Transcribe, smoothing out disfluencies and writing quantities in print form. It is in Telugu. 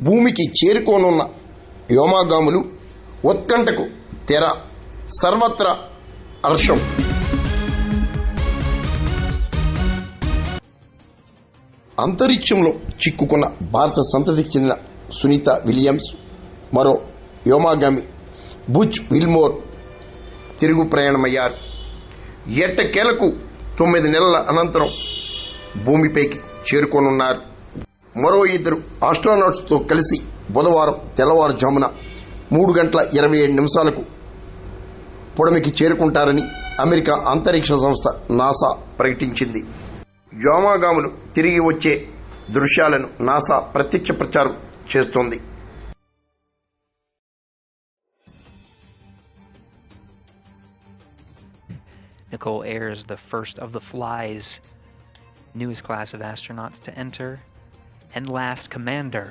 భూమికి చేరుకోనున్న వ్యోమగాములు ఉత్కంఠకు తెర, సర్వత్రా హర్షం. అంతరిక్షంలో చిక్కుకున్న భారత సంతతికి చెందిన సునీత విలియమ్స్, మరో వ్యోమగామి బుచ్ విల్మోర్ తిరుగు ప్రయాణమయ్యారు. ఎట్టకేలకు 9 నెలల అనంతరం భూమిపైకి చేరుకోనున్నారు. మరో 2 ఆస్ట్రోనాట్స్తో కలిసి బుధవారం తెల్లవారుజామున 3:27 పుడమికి చేరుకుంటారని అమెరికా అంతరిక్ష సంస్థ నాసా ప్రకటించింది. వ్యోమగాములు తిరిగి వచ్చే దృశ్యాలను నాసా ప్రత్యక్ష ప్రచారం చేస్తోంది. Nicole Ayers, the first of the Fly's newest class of astronauts to enter, and last commander